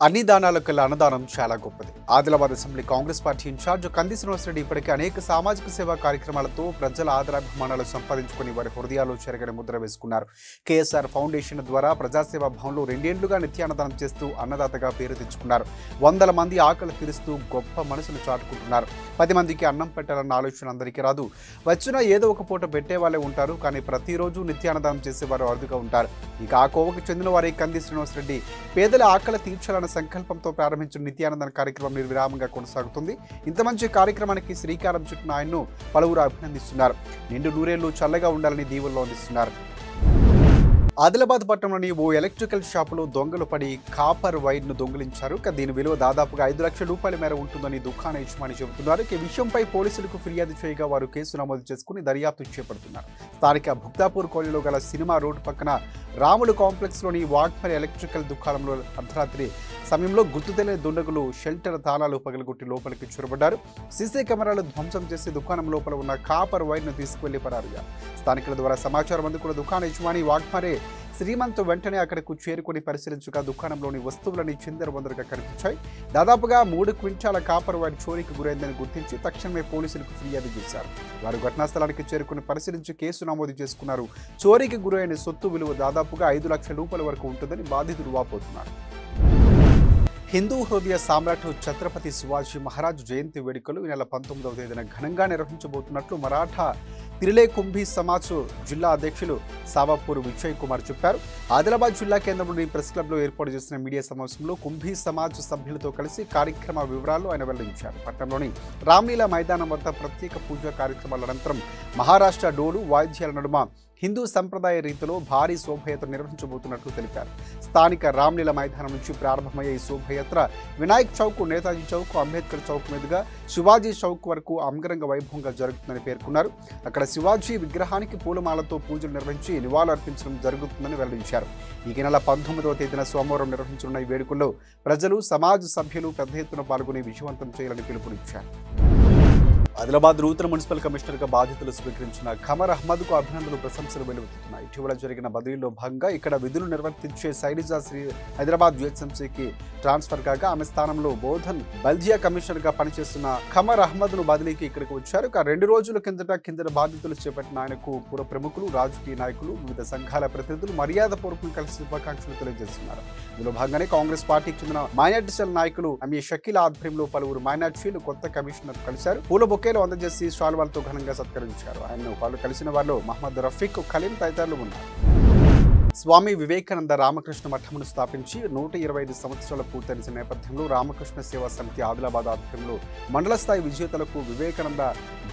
అన్ని దానాలకల్లా అన్నదానం చాలా గొప్పది. Adilabad assembly Congress party incharge Kandi Srinivasa Reddy ఇప్పటికే అనేక సామాజిక సేవా కార్యక్రమాలతో ప్రజల ఆదరాభిమానాలు సంపాదించుకుని వారి హృదయాల్లో చెరగని ముద్ర వేసుకున్నారు. కేఎస్ఆర్ ఫౌండేషన్ ద్వారా ప్రజాసేవా భవన్లో 2 ఏళ్లుగా నిత్యాన్నదానం చేస్తూ అన్నదాతగా పేరు తెచ్చుకున్నారు. వందల మంది ఆకలి తీరుస్తూ గొప్ప మనసును చాటుకుంటున్నారు. 10 మందికి అన్నం పెట్టాలన్న ఆలోచన అందరికీ రాదు. వచ్చినా ఏదో ఒక పూట పెట్టే వాళ్ళే ఉంటారు. కానీ ప్రతిరోజు నిత్యాన్నదానం చేసేవారు అరుదుగా ఉంటారు. ఇక ఆ కోవకు చెందిన వారి కంది శ్రీనివాసరెడ్డి పేదల ఆకలి తీర్చాలన్న సంకల్పంతో ప్రారంభించిన నిత్యానందన కార్యక్రమం నిర్విరామంగా కొనసాగుతుంది. ఇంత మంచి కార్యక్రమానికి శ్రీకారం చుట్టిన ఆయన్ను పలువురు అభినందిస్తున్నారు. నిండు నూరేళ్లు చల్లగా ఉండాలని దీవుల్లో అందిస్తున్నారు. ఆదిలాబాద్ పట్టణంలోని ఓ ఎలక్ట్రికల్ షాపులో దొంగలు పడి కాపర్ వైర్ను దొంగిలించారు. దీని విలువ దాదాపుగా 5 లక్షల రూపాయల మేర ఉంటుందని దుకాణ యజమాని చెబుతున్నారు. ఈ విషయంపై పోలీసులకు ఫిర్యాదు చేయగా వారు కేసు నమోదు చేసుకుని దర్యాప్తు చేపడుతున్నారు. స్థానిక భుక్తాపూర్ కాలనీలో గల సినిమా రోడ్డు పక్కన రాములు కాంప్లెక్స్లోని వాగ్మరి ఎలక్ట్రికల్ దుకాణంలో అర్ధరాత్రి సమయంలో గుర్తు తెలియని దుండగులు షెల్టర్ తాళాలు పగలగొట్టి లోపలికి చొరబడ్డారు. సీసీ కెమెరాలు ధ్వంసం చేసి దుకాణం లోపల ఉన్న కాపర్ వైర్ను తీసుకువెళ్లి పరారుగా. స్థానికుల ద్వారా సమాచారం అందుకున్న దుకాణ యజమాని వాగ్మరే శ్రీమంత్ వెంటనే అక్కడకు చేరుకుని పరిశీలించగా దుకాణంలోని వస్తువులని చిందరవందరగా కనిపించాయి. దాదాపుగా 3 క్వింటాల కాపర్ వైర్ చోరీకి గురైందని గుర్తించి తక్షణమే పోలీసులకు ఫిర్యాదు చేశారు. వారు ఘటనా స్థలానికి చేరుకుని పరిశీలించి కేసు నమోదు చేసుకున్నారు. చోరీకి గురైన సొత్తు విలువ దాదాపుగా 5 లక్షల రూపాయల వరకు ఉంటుందని బాధితులు వాపోతున్నారు. హిందూ హృదయ సామ్రాట్ ఛత్రపతి శివాజీ మహారాజ్ జయంతి వేడుకలు ఈ నెల 19వ తేదీన ఘనంగా నిర్వహించబోతున్నట్లు మరాఠా తిరిలే కుంభీ సమాజ్ జిల్లా అధ్యక్షులు సావాపూర్ విజయ్ కుమార్ చెప్పారు. ఆదిలాబాద్ జిల్లా కేంద్రంలోని ప్రెస్ క్లబ్లో ఏర్పాటు చేసిన మీడియా సమావేశంలో కుంభీ సమాజ్ సభ్యులతో కలిసి కార్యక్రమ వివరాలు ఆయన వెల్లడించారు. పట్టణంలోని రామ్లీలా మైదానం వద్ద ప్రత్యేక పూజా కార్యక్రమాల అనంతరం మహారాష్ట్ర డోలు వాయిద్యాల నడుమ హిందూ సంప్రదాయ రీతిలో భారీ శోభయాత్ర నిర్వహించబోతున్నట్లు తెలిపారు. స్థానిక రామ్లీలా మైదానం నుంచి ప్రారంభమయ్యే ఈ శోభయాత్ర వినాయక్ చౌక్, నేతాజీ చౌక్, అంబేద్కర్ చౌక్ మీదుగా శివాజీ చౌక్ వరకు అంగరంగ వైభవంగా జరుగుతుందని పేర్కొన్నారు. అక్కడ శివాజీ విగ్రహానికి పూలమాలతో పూజలు నిర్వహించి నివాళులర్పించడం జరుగుతుందని వెల్లడించారు. ఈ నెల 19వ తేదీన సోమవారం నిర్వహించనున్న ఈ వేడుకల్లో ప్రజలు, సమాజ్ సభ్యులు పెద్ద ఎత్తున పాల్గొని విజయవంతం చేయాలని పిలుపునిచ్చారు. ఆదిలాబాద్ నూతన మున్సిపల్ కమిషనర్గా బాధ్యతలు స్వీకరించిన ఖమర్ అహ్మద్కు అభినందనలు, ప్రశంసలు వెలువెత్తుతున్నాయి. ఇటీవల జరిగిన బదిలీలో భాగంగా ఇక్కడ విధులు నిర్వర్తించే శైలజా శ్రీ హైదరాబాద్ జిహెచ్ఎంసీకి ట్రాన్స్ఫర్ కాగా ఆమె స్థానంలో బోధన్ బల్జియా కమిషనర్గా పనిచేస్తున్న ఖమర్ అహ్మద్ను బదిలీకి ఇక్కడికి వచ్చారు. 2 రోజుల కిందట బాధ్యతలు చేపట్టిన ఆయనకు పుర ప్రముఖులు, రాజకీయ నాయకులు, వివిధ సంఘాల ప్రతినిధులు మర్యాదపూర్వకంగా కలిసి శుభాకాంక్షలు తెలియజేస్తున్నారు. ఇందులో భాగంగానే కాంగ్రెస్ పార్టీకి చెందిన మైనార్టీ సెల్ నాయకులు ఎంఏ షకీల్ ఆధ్వర్యంలో పలువురు మైనార్టీలు కొత్త కమిషనర్ కలిశారు. పూల బొకేలు అందజేసి శాల్వాలతో ఘనంగా సత్కరించారు. ఆయన్ను కలిసిన వారిలో మహమ్మద్ రఫీక్, ఖలీం తదితరులు ఉన్నారు. స్వామి వివేకానంద రామకృష్ణ మఠమును స్థాపించి 125 సంవత్సరాలు పూర్తయిన నేపథ్యంలో రామకృష్ణ సేవా సమితి ఆదిలాబాద్ ఆధ్వర్యంలో మండల స్థాయి విజేతలకు వివేకానంద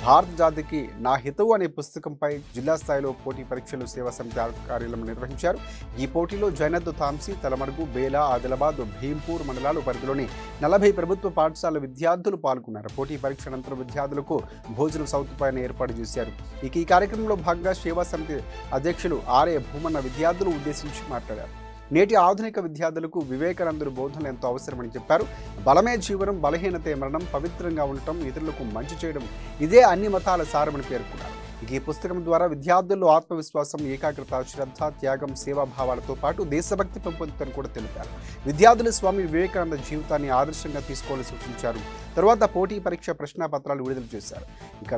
భారత జాతికి నా హితవు అనే పుస్తకంపై జిల్లా స్థాయిలో పోటీ పరీక్షలు సేవా సమితి కార్యాలయం నిర్వహించారు. ఈ పోటీలో జైనద్, తాంసీ, తలమడుగు, బేలా, ఆదిలాబాద్, భీంపూర్ మండలాల పరిధిలోని 40 ప్రభుత్వ పాఠశాల విద్యార్థులు పాల్గొన్నారు. పోటీ పరీక్ష అనంతరం విద్యార్థులకు భోజన సౌకర్యాన్ని ఏర్పాటు చేశారు. ఈ కార్యక్రమంలో భాగంగా సేవా సమితి అధ్యక్షులు ఆర్ఏ భూమన్న విద్యార్థులు ఉద్దేశించి మాట్లాడారు. నేటి ఆధునిక విద్యార్థులకు వివేకానందుడి బోధనలు ఎంతో అవసరమని చెప్పారు. బలమే జీవనం, బలహీనతే మరణం, పవిత్రంగా ఉండటం, ఇతరులకు మంచి చేయడం ఇదే అన్ని మతాల సారమని పేర్కొన్నారు. ఈ పుస్తకం ద్వారా విద్యార్థుల్లో ఆత్మవిశ్వాసం, ఏకాగ్రత, శ్రద్ధ, త్యాగం, సేవాభావాలతో పాటు దేశభక్తి పెంపొందుతుందని కూడా తెలిపారు. విద్యార్థులు స్వామి వివేకానంద జీవితాన్ని ఆదర్శంగా తీసుకోవాలని సూచించారు. తర్వాత పోటీ పరీక్ష ప్రశ్నాపత్రాలు విడుదల చేశారు.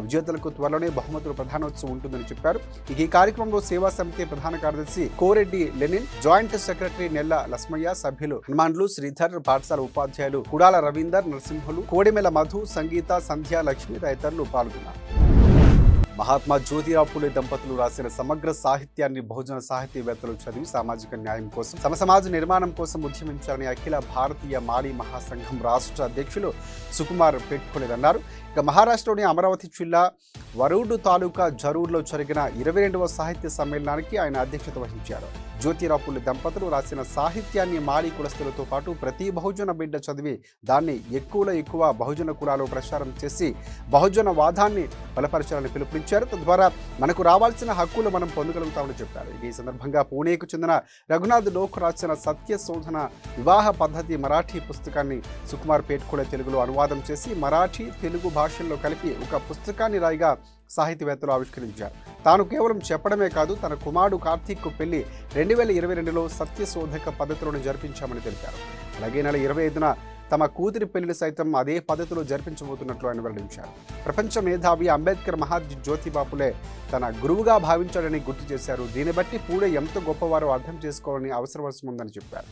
విజేతలకు త్వరలోనే బహుమతుల ప్రధానోత్సవం ఉంటుందని చెప్పారు. ఈ కార్యక్రమంలో సేవా సమితి ప్రధాన కార్యదర్శి కోరెడ్డి లెనిన్, జాయింట్ సెక్రటరీ నెల్ల లస్మయ్య, సభ్యులు హనుమాన్లు, శ్రీధర్, పాఠశాల ఉపాధ్యాయులు కుడాల రవీందర్, నరసింహులు, కోడిమెల మధు, సంగీత, సంధ్య, లక్ష్మి తదితరులు పాల్గొన్నారు. మహాత్మా జ్యోతిరావు ఫులే దంపతులు రాసిన సమగ్ర సాహిత్యాన్ని బహుజన సాహితీవేత్తలు చదివి సామాజిక న్యాయం కోసం, సమాజ నిర్మాణం కోసం ఉద్యమించాలని అఖిల భారతీయ మాలీ మహాసంఘం రాష్ట్ర అధ్యక్షులు సుకుమార్ పేర్కొన్నారు. మహారాష్ట్రలోని అమరావతి జిల్లా వరూడు తాలూకా జరూర్లో జరిగిన 22వ సాహిత్య సమ్మేళనానికి ఆయన అధ్యక్షత వహించారు. జ్యోతిరావు ఫులే దంపతులు రాసిన సాహిత్యాన్ని మాలీ కులస్తులతో పాటు ప్రతి బహుజన బిడ్డ చదివి దాన్ని ఎక్కువ బహుజన కులాలు ప్రచారం చేసి బహుజన వాదాన్ని బలపరచాలని పిలుపునిచ్చారు. తద్వారా మనకు రావాల్సిన హక్కులు మనం పొందగలుగుతామని చెప్పారు. ఈ సందర్భంగా పూణేకు చెందిన రఘునాథ్ లోక్ రాసిన సత్య శోధన వివాహ పద్ధతి మరాఠీ పుస్తకాన్ని సుకుమార్ పేట్కోలే తెలుగులో అనువాదం చేసి మరాఠీ, తెలుగు భాషల్లో కలిపి ఒక పుస్తకాన్ని రాయిగా సాహితీవేత్తలు ఆవిష్కరించారు. తాను కేవలం చెప్పడమే కాదు, తన కుమారుడు కార్తీక్ పెళ్లి 2022లో సత్యశోధక పద్ధతిలోనే జరిపించామని తెలిపారు. అలాగే నెల 25న తమ కూతురి పెళ్లిని సైతం అదే పద్ధతిలో జరిపించబోతున్నట్లు ఆయన వెల్లడించారు. ప్రపంచ మేధావి అంబేద్కర్ మహాత్మా జ్యోతిబా ఫులే తన గురువుగా భావించాడని గుర్తు చేశారు. దీన్ని బట్టి పూడే ఎంత గొప్పవారో అర్థం చేసుకోవాలని అవసరం ఉందని చెప్పారు.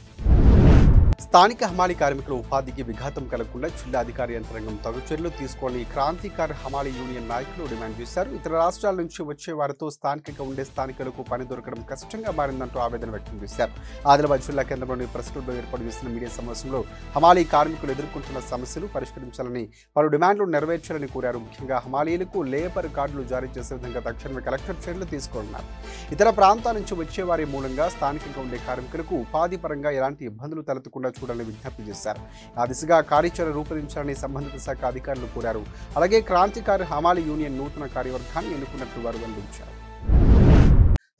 స్థానిక హమాలీ కార్మికుల ఉపాధికి విఘాతం కలగకుండా జిల్లా అధికార యంత్రాంగం తగు చర్యలు తీసుకోవాలని క్రాంతికారి హమాలీ యూనియన్ నాయకులు డిమాండ్ చేశారు. ఇతర రాష్ట్రాల నుంచి వచ్చే వారితో స్థానికంగా ఉండే స్థానికులకు పని దొరకడం కష్టంగా మారిందంటూ ఆవేదన వ్యక్తం చేశారు. ఆదిలాబాద్ జిల్లా కేంద్రంలోని ప్రెస్ క్లబ్లో ఏర్పాటు చేసిన మీడియా సమావేశంలో హమాలీ కార్మికులు ఎదుర్కొంటున్న సమస్యలు పరిష్కరించాలని, పలు డిమాండ్లు నెరవేర్చాలని కోరారు. ముఖ్యంగా హమాలీలకు లేబర్ కార్డులు జారీ చేసే విధంగా తక్షణమే కలెక్టర్ చర్యలు తీసుకోనున్నారు. ఇతర ప్రాంతాల నుంచి వచ్చేవారి మూలంగా స్థానికంగా ఉండే కార్మికులకు ఉపాధి పరంగా ఎలాంటి ఇబ్బందులు తలెత్తకుండా చూడాలని విజ్ఞప్తి చేశారు. ఆ దిశగా కార్యాచరణ రూపొందించాలని సంబంధిత శాఖ అధికారులు కోరారు. అలాగే క్రాంతికారి హమాలీ యూనియన్ నూతన కార్యవర్గాన్ని ఎన్నుకున్నట్లు వారు వెల్లడించారు.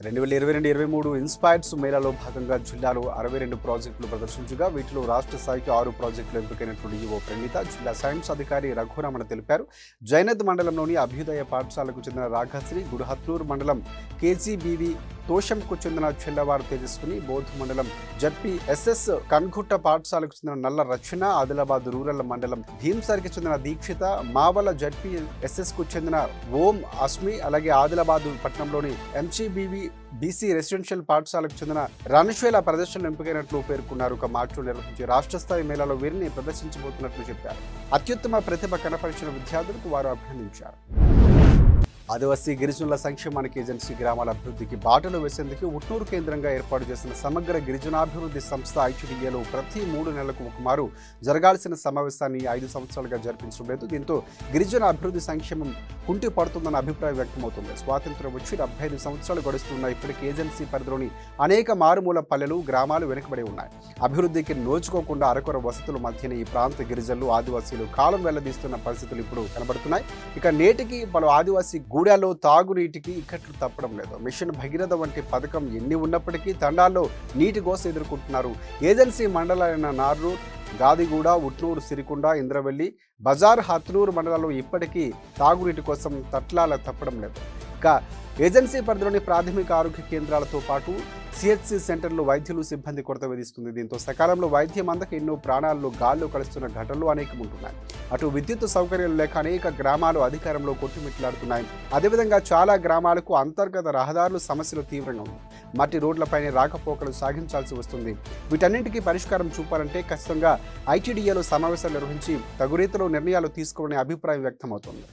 2022-23 ఇన్స్పైర్స్ మేళాలో భాగంగా జిల్లాలో 62 ప్రాజెక్టులు ప్రదర్శించగా వీటిలో రాష్ట్ర స్థాయికి 6 ప్రాజెక్టులు ఎంపికైనట్లు ఈవో ప్రణీత, జిల్లా సైన్స్ అధికారి రఘురామన్ తెలిపారు. జైనద్ మండలంలోని అభ్యుదయ పాఠశాలకు చెందిన రాఘశ్రీ, గుడహత్నూర్ మండలం కేజీబీవి తోషంకు చెందిన చెల్లవారు తేజస్విని, బోధ్ మండలం జడ్పీ ఎస్ఎస్ కన్గుట్ట పాఠశాలకు చెందిన నల్ల రచన, ఆదిలాబాద్ రూరల్ మండలం భీంసర్కి చెందిన దీక్షిత, మావల జడ్పీ ఎస్ఎస్ కు చెందిన ఓం అస్మి, అలాగే ఆదిలాబాద్ పట్టణంలోని ఎంజీబీవి బీసీ రెసిడెన్షియల్ పాఠశాలకు చెందిన రణశ్వేల ప్రదర్శనలు ఎంపికైనట్లు పేర్కొన్నారు. ఒక మార్చిలో నిర్వహించే రాష్ట్ర స్థాయి మేళాలో వీరిని ప్రదర్శించబోతున్నట్లు చెప్పారు. అత్యుత్తమ ప్రతిభ కనపరిచిన విద్యార్థులకు వారు అభినందించారు. ఆదివాసీ గిరిజనుల సంక్షేమానికి ఏజెన్సీ గ్రామాల అభివృద్ధికి బాటలు వేసేందుకు ఉట్నూరు కేంద్రంగా ఏర్పాటు చేసిన సమగ్ర గిరిజనాభివృద్ధి సంస్థ ఐటీడీఏలో ప్రతి 3 నెలలకు ఒకమారు జరగాల్సిన సమావేశాన్ని 5 సంవత్సరాలుగా జరిపించడం లేదు. దీంతో గిరిజన అభివృద్ధి సంక్షేమం కుంటి పడుతుందన్న అభిప్రాయం వ్యక్తమవుతుంది. స్వాతంత్ర్యం వచ్చి 75 సంవత్సరాలు గడుస్తున్న ఇప్పటికీ ఏజెన్సీ పరిధిలోని అనేక మారుమూల పల్లెలు, గ్రామాలు వెనుకబడి ఉన్నాయి. అభివృద్ధికి నోచుకోకుండా అరకొర వసతుల మధ్యనే ఈ ప్రాంత గిరిజనులు, ఆదివాసీలు కాలం వెళ్లదీస్తున్న పరిస్థితులు ఇప్పుడు కనబడుతున్నాయి. ఇక నేటికి పలు ఆదివాసీ గూడాల్లో తాగునీటికి ఇక్కట్లు తప్పడం లేదు. మిషన్ భగీరథ వంటి పథకం ఎన్ని ఉన్నప్పటికీ తండాల్లో నీటి కోస ఎదుర్కొంటున్నారు. ఏజెన్సీ మండలాలైన నార్నూర్, గాదిగూడ, ఉట్నూరు, సిరికొండ, ఇంద్రవెల్లి, బజార్, హత్నూరు మండలాల్లో ఇప్పటికీ తాగునీటి కోసం తట్లాల తప్పడం లేదు. ఇక ఏజెన్సీ పరిధిలోని ప్రాథమిక ఆరోగ్య కేంద్రాలతో పాటు సిహెచ్సి సెంటర్లు వైద్యులు, సిబ్బంది కొరత విధిస్తుంది. దీంతో సకాలంలో వైద్యం అందక ఎన్నో ప్రాణాల్లో గాల్లో కలుస్తున్న ఘటనలు అనేకం ఉంటున్నాయి. అటు విద్యుత్ సౌకర్యాలు లేక అనేక గ్రామాలు అధికారంలో కొట్టుమిట్లాడుతున్నాయి. అదేవిధంగా చాలా గ్రామాలకు అంతర్గత రహదారులు సమస్యలు తీవ్రంగా ఉన్నాయి. మట్టి రోడ్లపైనే రాకపోకలు సాగించాల్సి వస్తుంది. వీటన్నింటికీ పరిష్కారం చూపాలంటే ఖచ్చితంగా ఐటీడీఏలో సమావేశాలు నిర్వహించి తగు రీతిలో నిర్ణయాలు తీసుకోవాలనే అభిప్రాయం వ్యక్తమవుతోంది.